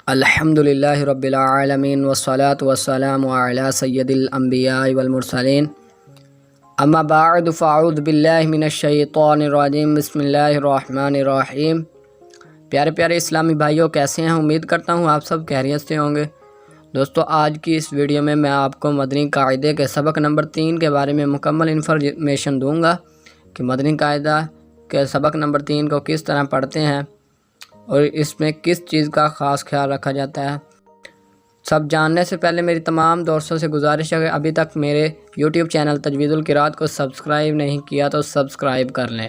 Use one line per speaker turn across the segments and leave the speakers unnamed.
الحمدللہ رب العالمین والصلاة والسلام علی سید الانبیاء والمرسلین اما بعد فاعوذ باللہ من الشیطان الرجیم بسم اللہ الرحمن الرحیم۔ پیارے پیارے اسلامی بھائیوں، کیسے ہیں؟ امید کرتا ہوں آپ سب خیریت سے ہوں گے۔ دوستو، آج کی اس ویڈیو میں آپ کو مدنی قاعدے کے سبق نمبر 3 کے بارے میں مکمل انفارمیشن دوں گا کہ مدنی قاعدہ کے سبق نمبر 3 کو کس طرح پڑھتے ہیں اور اس میں کس چیز کا خاص خیال رکھا جاتا ہے۔ سب جاننے سے پہلے میری تمام دوستوں سے گزارش ہے کہ ابھی تک میرے یوٹیوب چینل تجوید القراءت کو سبسکرائب نہیں کیا تو سبسکرائب کر لیں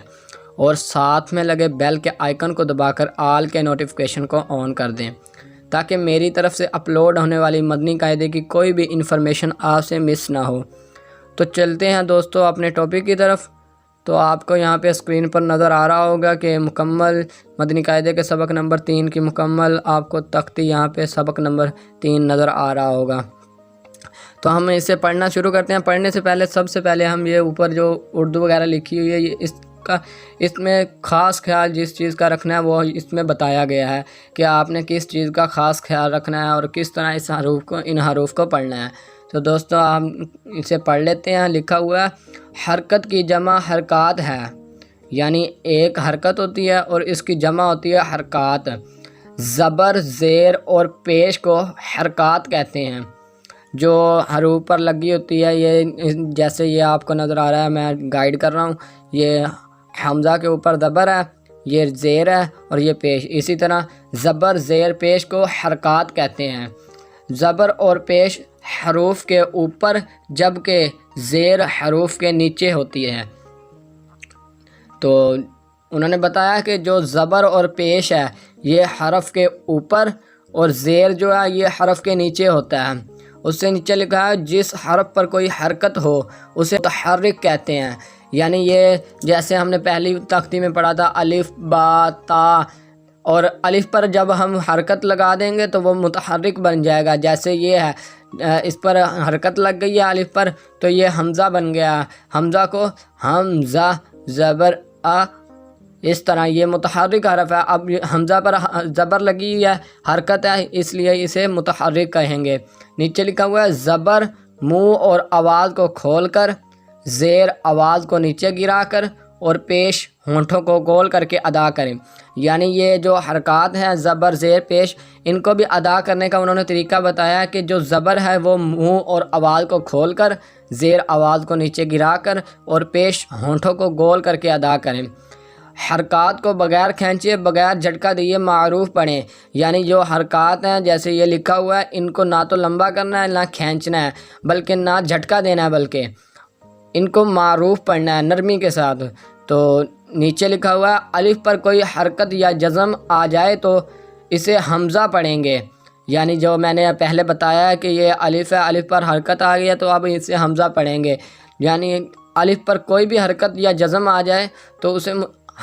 اور ساتھ میں لگے بیل کے آئیکن کو دبا کر آل کے نوٹیفیکیشن کو آن کر دیں تاکہ میری طرف سے اپلوڈ ہونے والی مدنی قاعدے کی کوئی بھی انفارمیشن آپ سے مس نہ ہو۔ تو چلتے ہیں دوستو اپنے ٹاپک کی طرف۔ تو آپ کو یہاں پہ اسکرین پر نظر آ رہا ہوگا کہ مکمل مدنی قاعدے کے سبق نمبر 3 کی مکمل آپ کو تختی یہاں پہ سبق نمبر 3 نظر آ رہا ہوگا۔ تو ہم اسے پڑھنا شروع کرتے ہیں۔ پڑھنے سے پہلے سب سے پہلے ہم یہ اوپر جو اردو وغیرہ لکھی ہوئی ہے اس میں خاص خیال جس چیز کا رکھنا ہے وہ اس میں بتایا گیا ہے کہ آپ نے کس چیز کا خاص خیال رکھنا ہے اور کس طرح ان حروف کو پڑھنا ہے۔ تو دوستو ہم اسے پڑھ لیتے ہیں۔ لکھا ہوا ہے حرکت کی جمع حرکات ہے، یعنی ایک حرکت ہوتی ہے اور اس کی جمع ہوتی ہے حرکات۔ زبر، زیر اور پیش کو حرکات کہتے ہیں۔ جو حروف پر لگی ہوتی ہے، یہ جیسے یہ آپ کو نظر آ رہا ہے، میں گائیڈ کر رہا ہوں، یہ حمزہ کے اوپر زبر ہے، یہ زیر ہے اور یہ پیش۔ اسی طرح زبر، زیر، پیش کو حرکات کہتے ہیں۔ زبر اور پیش حروف کے اوپر جبکہ زیر حروف کے نیچے ہوتی ہے۔ تو انہوں نے بتایا کہ جو زبر اور پیش ہے یہ حرف کے اوپر اور زیر جو ہے یہ حرف کے نیچے ہوتا ہے۔ اس سے نیچے لکھا ہے جس حرف پر کوئی حرکت ہو اسے متحرک کہتے ہیں، یعنی یہ جیسے ہم نے پہلی تختی میں پڑھا تھا الف، با، تا، اور الف پر جب ہم حرکت لگا دیں گے تو وہ متحرک بن جائے گا۔ جیسے یہ ہے، اس پر حرکت لگ گئی ہے الف پر تو یہ حمزہ بن گیا۔ حمزہ کو حمزہ، زبر آ، اس طرح یہ متحرک حرف ہے۔ اب حمزہ پر زبر لگی ہے، حرکت ہے، اس لیے اسے متحرک کہیں گے۔ نیچے لکھا ہوا ہے زبر منہ اور آواز کو کھول کر، زیر آواز کو نیچے گرا کر اور پیش ہونٹوں کو گول کر کے ادا کریں۔ یعنی یہ جو حرکات ہیں زبر، زیر، پیش، ان کو بھی ادا کرنے کا انہوں نے طریقہ بتایا کہ جو زبر ہے وہ منہ اور آواز کو کھول کر، زیر آواز کو نیچے گرا کر اور پیش ہونٹوں کو گول کر کے ادا کریں۔ حرکات کو بغیر کھینچے، بغیر جھٹکا دیے معروف پڑھیں، یعنی جو حرکات ہیں جیسے یہ لکھا ہوا ہے ان کو نہ تو لمبا کرنا ہے نہ کھینچنا ہے، بلکہ نہ جھٹکا دینا ہے، بلکہ ان کو معروف پڑھنا ہے نرمی کے ساتھ۔ تو نیچے لکھا ہوا ہے الف پر کوئی حرکت یا جزم آ جائے تو اسے حمزہ پڑھیں گے، یعنی جو میں نے پہلے بتایا ہے کہ یہ الف ہے، الف پر حرکت آ گئی ہے تو اب اسے حمزہ پڑھیں گے، یعنی الف پر کوئی بھی حرکت یا جزم آ جائے تو اسے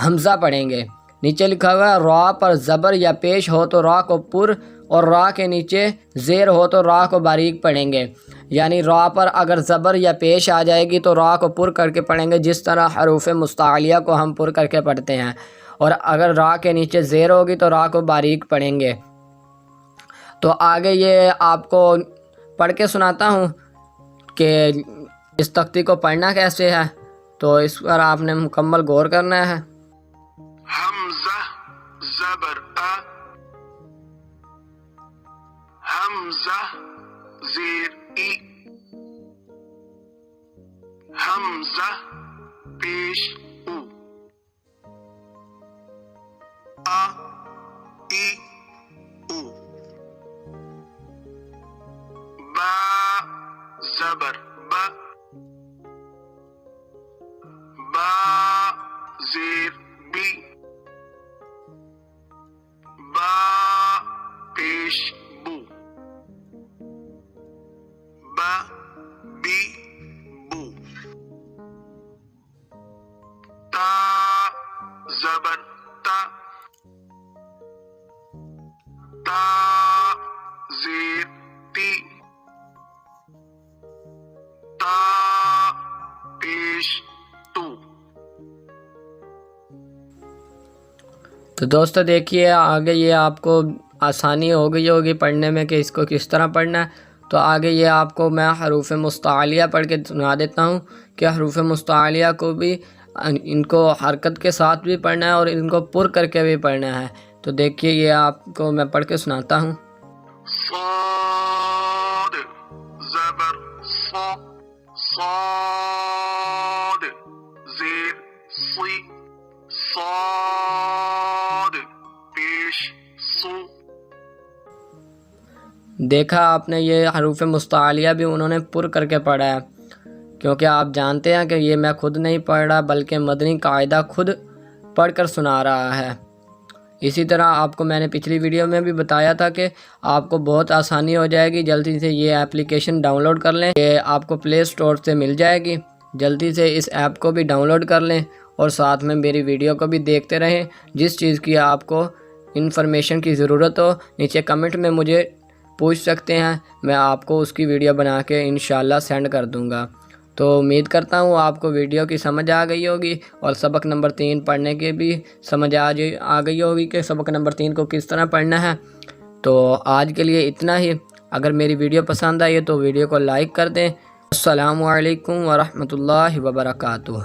حمزہ پڑھیں گے۔ نیچے لکھا ہوا ہے را پر زبر یا پیش ہو تو را کو پر اور را کے نیچے زیر ہو تو را کو باریک پڑھیں گے، یعنی را پر اگر زبر یا پیش آ جائے گی تو را کو پر کر کے پڑھیں گے، جس طرح حروف مستعلیہ کو ہم پر کر کے پڑھتے ہیں، اور اگر را کے نیچے زیر ہوگی تو را کو باریک پڑھیں گے۔ تو آگے یہ آپ کو پڑھ کے سناتا ہوں کہ اس تختی کو پڑھنا کیسے ہے، تو اس پر آپ نے مکمل غور کرنا ہے۔
حمزہ، زبر آ، حمزہ، زیر ای، حمزہ، پیش او، آ، ای، او، با، زبر با، با، زیر بی، با، پیش بو، با، بی، بو، تا، زبر تا، تا، زیر تی، تا، پیش تو۔
تو دوستو دیکھیے آگے یہ آپ کو آسانی ہو گئی ہوگی پڑھنے میں کہ اس کو کس طرح پڑھنا ہے۔ تو آگے یہ آپ کو میں حروف مستعلیہ پڑھ کے سنا دیتا ہوں کہ حروف مستعلیہ کو بھی ان کو حرکت کے ساتھ بھی پڑھنا ہے اور ان کو پر کر کے بھی پڑھنا ہے۔ تو دیکھیے یہ آپ کو میں پڑھ کے سناتا ہوں۔
صاد زبر صا صاد زیر صی صاد پیش سو۔
دیکھا آپ نے یہ حروف مستعلیہ بھی انہوں نے پر کر کے پڑھا ہے، کیونکہ آپ جانتے ہیں کہ یہ میں خود نہیں پڑھ رہا بلکہ مدنی قاعدہ خود پڑھ کر سنا رہا ہے۔ اسی طرح آپ کو میں نے پچھلی ویڈیو میں بھی بتایا تھا کہ آپ کو بہت آسانی ہو جائے گی، جلدی سے یہ اپلیکیشن ڈاؤن لوڈ کر لیں، یہ آپ کو پلے اسٹور سے مل جائے گی۔ جلدی سے اس ایپ کو بھی ڈاؤن لوڈ کر لیں اور ساتھ میں میری ویڈیو کو بھی دیکھتے رہیں۔ جس چیز کی آپ کو انفارمیشن کی ضرورت ہو نیچے کمنٹ میں مجھے پوچھ سکتے ہیں، میں آپ کو اس کی ویڈیو بنا کے انشاءاللہ سینڈ کر دوں گا۔ تو امید کرتا ہوں آپ کو ویڈیو کی سمجھ آ گئی ہوگی اور سبق نمبر 3 پڑھنے کی بھی سمجھ آ گئی ہوگی کہ سبق نمبر 3 کو کس طرح پڑھنا ہے۔ تو آج کے لیے اتنا ہی۔ اگر میری ویڈیو پسند آئی ہے تو ویڈیو کو لائک کر دیں۔ السلام علیکم ورحمۃ اللہ وبرکاتہ۔